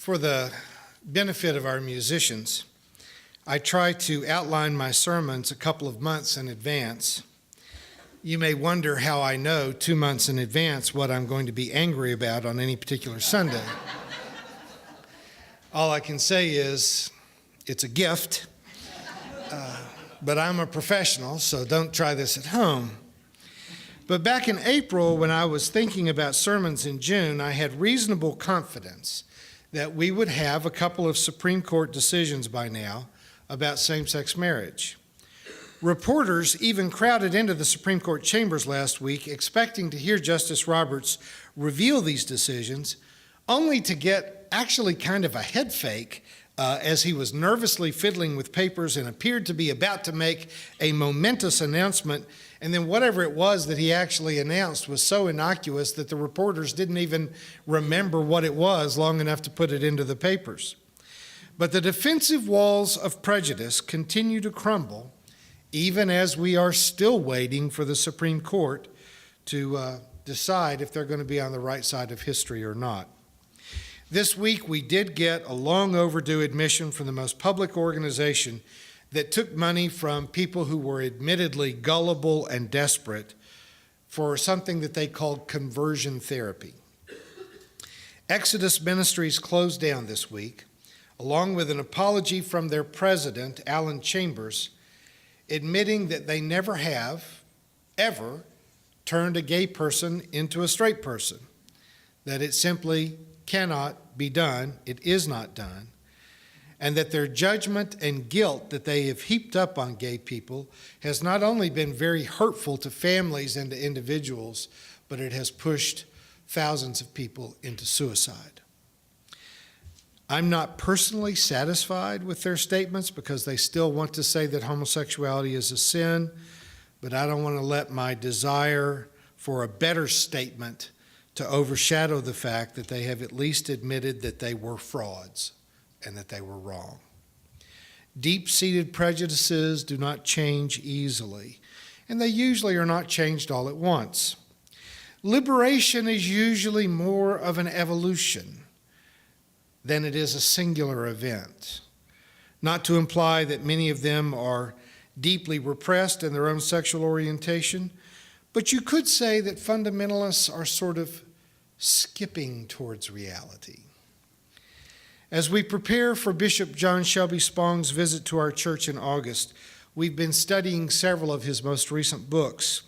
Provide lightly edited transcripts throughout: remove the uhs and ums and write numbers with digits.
For the benefit of our musicians, I try to outline my sermons a couple of months in advance. You may wonder how I know 2 months in advance what I'm going to be angry about on any particular Sunday. All I can say is it's a gift, but I'm a professional, so don't try this at home. But back in April, when I was thinking about sermons in June, I had reasonable confidence that we would have a couple of Supreme Court decisions by now about same-sex marriage. Reporters even crowded into the Supreme Court chambers last week expecting to hear Justice Roberts reveal these decisions, only to get actually kind of a head fake as he was nervously fiddling with papers and appeared to be about to make a momentous announcement. And then whatever it was that he actually announced was so innocuous that the reporters didn't even remember what it was long enough to put it into the papers. But the defensive walls of prejudice continue to crumble, even as we are still waiting for the Supreme Court to decide if they're going to be on the right side of history or not. This week, we did get a long overdue admission from the most public organization that took money from people who were admittedly gullible and desperate for something that they called conversion therapy. Exodus Ministries closed down this week, along with an apology from their president, Alan Chambers, admitting that they never have, ever, turned a gay person into a straight person, that it simply cannot be done, it is not done, and that their judgment and guilt that they have heaped up on gay people has not only been very hurtful to families and to individuals, but it has pushed thousands of people into suicide. I'm not personally satisfied with their statements because they still want to say that homosexuality is a sin, but I don't want to let my desire for a better statement to overshadow the fact that they have at least admitted that they were frauds and that they were wrong. Deep-seated prejudices do not change easily, and they usually are not changed all at once. Liberation is usually more of an evolution than it is a singular event. Not to imply that many of them are deeply repressed in their own sexual orientation, but you could say that fundamentalists are sort of skipping towards reality. As we prepare for Bishop John Shelby Spong's visit to our church in August, we've been studying several of his most recent books.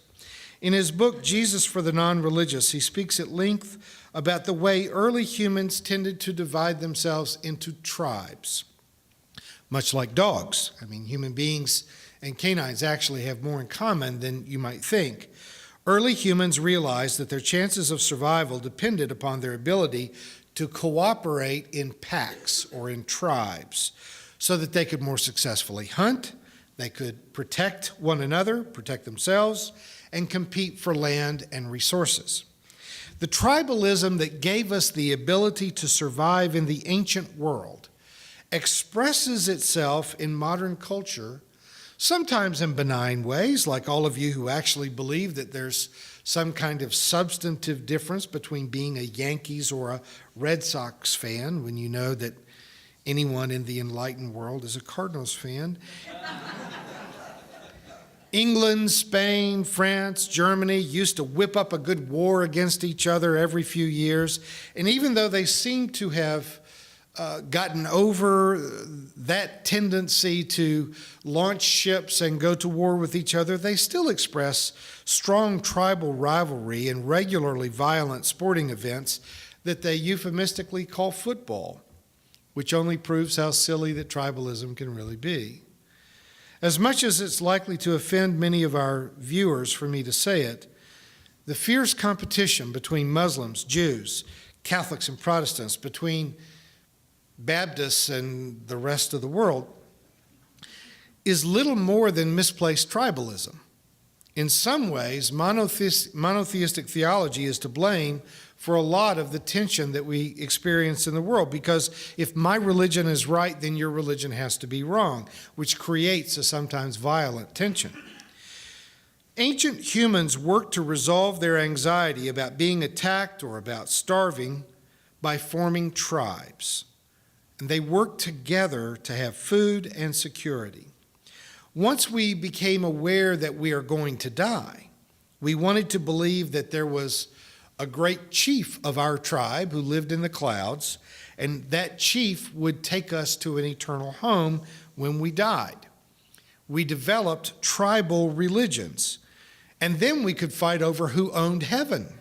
In his book, Jesus for the Non-Religious, he speaks at length about the way early humans tended to divide themselves into tribes, much like dogs. I mean, human beings and canines actually have more in common than you might think. Early humans realized that their chances of survival depended upon their ability to cooperate in packs or in tribes so that they could more successfully hunt, they could protect one another, protect themselves, and compete for land and resources. The tribalism that gave us the ability to survive in the ancient world expresses itself in modern culture, sometimes in benign ways, like all of you who actually believe that there's some kind of substantive difference between being a Yankees or a Red Sox fan when you know that anyone in the enlightened world is a Cardinals fan. England, Spain, France, Germany used to whip up a good war against each other every few years. And even though they seem to have gotten over that tendency to launch ships and go to war with each other, they still express strong tribal rivalry in regularly violent sporting events that they euphemistically call football, which only proves how silly that tribalism can really be. As much as it's likely to offend many of our viewers for me to say it, the fierce competition between Muslims, Jews, Catholics, and Protestants, between Baptists and the rest of the world, is little more than misplaced tribalism. In some ways, monotheistic theology is to blame for a lot of the tension that we experience in the world, because if my religion is right, then your religion has to be wrong, which creates a sometimes violent tension. Ancient humans worked to resolve their anxiety about being attacked or about starving by forming tribes. and they worked together to have food and security. Once we became aware that we are going to die, we wanted to believe that there was a great chief of our tribe who lived in the clouds, and that chief would take us to an eternal home when we died. We developed tribal religions, and then we could fight over who owned heaven,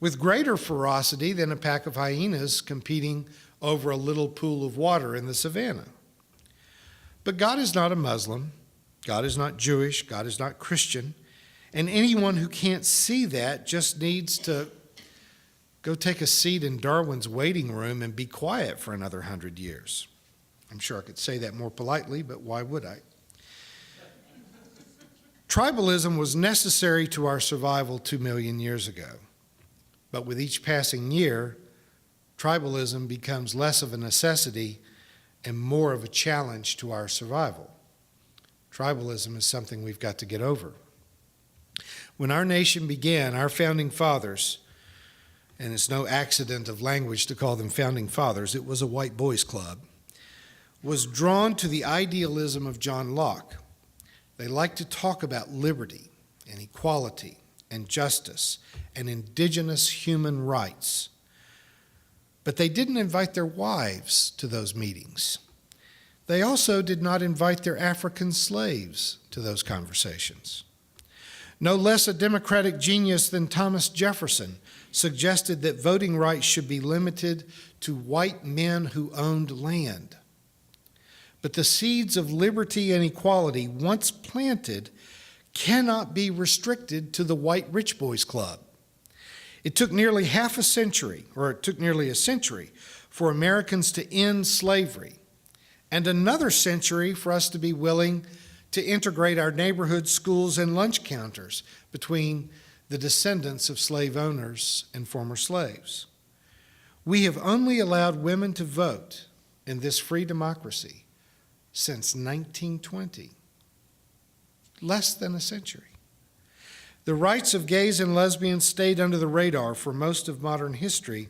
with greater ferocity than a pack of hyenas competing over a little pool of water in the savannah. But God is not a Muslim, God is not Jewish, God is not Christian, and anyone who can't see that just needs to go take a seat in Darwin's waiting room and be quiet for another 100 years. I'm sure I could say that more politely, but why would I? Tribalism was necessary to our survival 2 million years ago. But with each passing year, tribalism becomes less of a necessity and more of a challenge to our survival. Tribalism is something we've got to get over. When our nation began, our founding fathers, and it's no accident of language to call them founding fathers, it was a white boys club, was drawn to the idealism of John Locke. They liked to talk about liberty and equality and justice and indigenous human rights. But they didn't invite their wives to those meetings. They also did not invite their African slaves to those conversations. No less a democratic genius than Thomas Jefferson suggested that voting rights should be limited to white men who owned land. But the seeds of liberty and equality, once planted, cannot be restricted to the white rich boys club. It took nearly a century for Americans to end slavery, and another century for us to be willing to integrate our neighborhood schools and lunch counters between the descendants of slave owners and former slaves. We have only allowed women to vote in this free democracy since 1920, less than a century. The rights of gays and lesbians stayed under the radar for most of modern history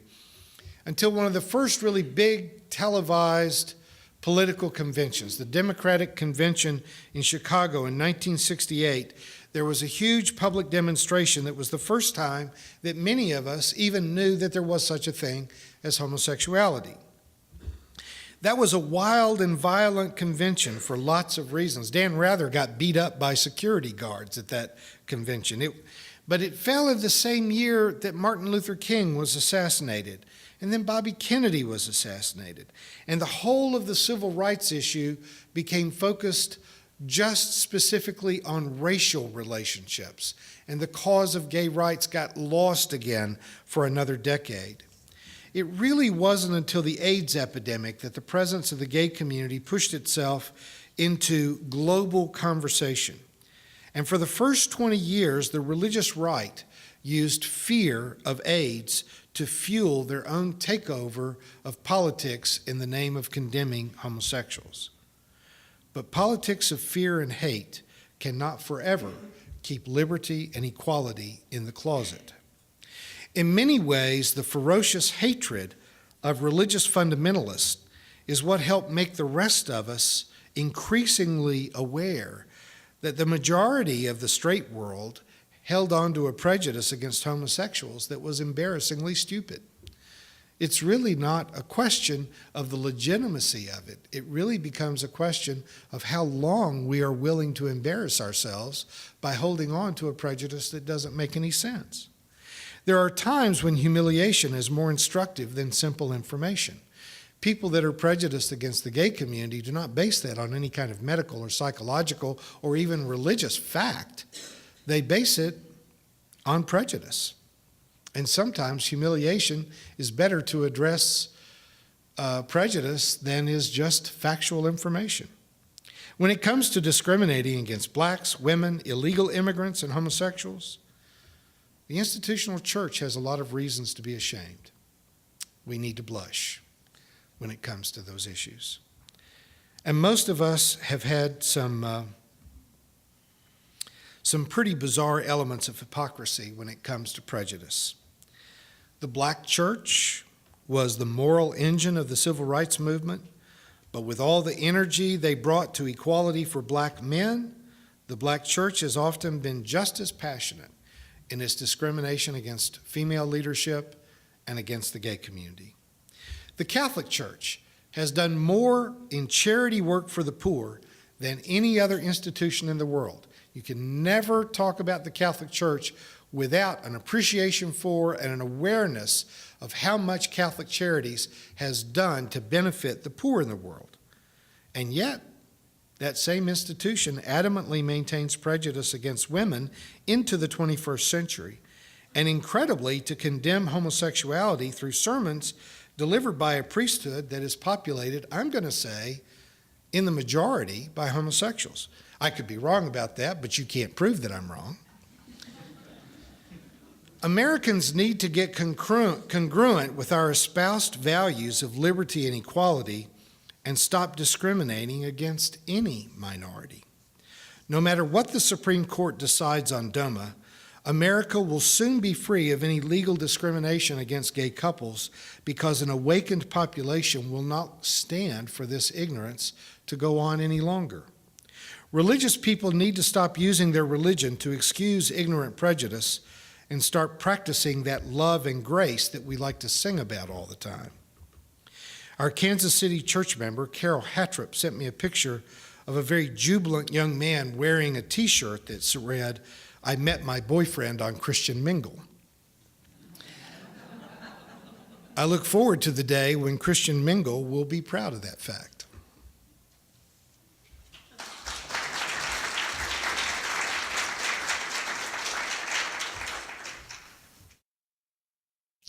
until one of the first really big televised political conventions, the Democratic Convention in Chicago in 1968. There was a huge public demonstration that was the first time that many of us even knew that there was such a thing as homosexuality. That was a wild and violent convention for lots of reasons. Dan Rather got beat up by security guards at that convention. But it fell in the same year that Martin Luther King was assassinated, and then Bobby Kennedy was assassinated. And the whole of the civil rights issue became focused just specifically on racial relationships, and the cause of gay rights got lost again for another decade. It really wasn't until the AIDS epidemic that the presence of the gay community pushed itself into global conversation. And for the first 20 years, the religious right used fear of AIDS to fuel their own takeover of politics in the name of condemning homosexuals. But politics of fear and hate cannot forever keep liberty and equality in the closet. In many ways, the ferocious hatred of religious fundamentalists is what helped make the rest of us increasingly aware that the majority of the straight world held on to a prejudice against homosexuals that was embarrassingly stupid. It's really not a question of the legitimacy of it. It really becomes a question of how long we are willing to embarrass ourselves by holding on to a prejudice that doesn't make any sense. There are times when humiliation is more instructive than simple information. People that are prejudiced against the gay community do not base that on any kind of medical or psychological or even religious fact. They base it on prejudice. And sometimes humiliation is better to address prejudice than is just factual information. When it comes to discriminating against blacks, women, illegal immigrants, and homosexuals, the institutional church has a lot of reasons to be ashamed. We need to blush when it comes to those issues. And most of us have had some pretty bizarre elements of hypocrisy when it comes to prejudice. The black church was the moral engine of the civil rights movement, but with all the energy they brought to equality for black men, the black church has often been just as passionate in its discrimination against female leadership and against the gay community. The Catholic Church has done more in charity work for the poor than any other institution in the world. You can never talk about the Catholic Church without an appreciation for and an awareness of how much Catholic Charities has done to benefit the poor in the world. And yet, that same institution adamantly maintains prejudice against women into the 21st century, and incredibly to condemn homosexuality through sermons delivered by a priesthood that is populated, I'm going to say, in the majority by homosexuals. I could be wrong about that, but you can't prove that I'm wrong. Americans need to get congruent with our espoused values of liberty and equality and stop discriminating against any minority. No matter what the Supreme Court decides on DOMA, America will soon be free of any legal discrimination against gay couples because an awakened population will not stand for this ignorance to go on any longer. Religious people need to stop using their religion to excuse ignorant prejudice and start practicing that love and grace that we like to sing about all the time. Our Kansas City church member, Carol Hattrop, sent me a picture of a very jubilant young man wearing a t-shirt that read, "I met my boyfriend on Christian Mingle." I look forward to the day when Christian Mingle will be proud of that fact.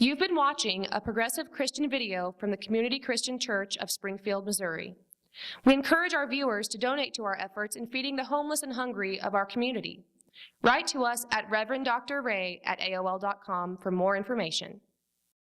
You've been watching a progressive Christian video from the Community Christian Church of Springfield, Missouri. We encourage our viewers to donate to our efforts in feeding the homeless and hungry of our community. Write to us at reverenddray@aol.com for more information.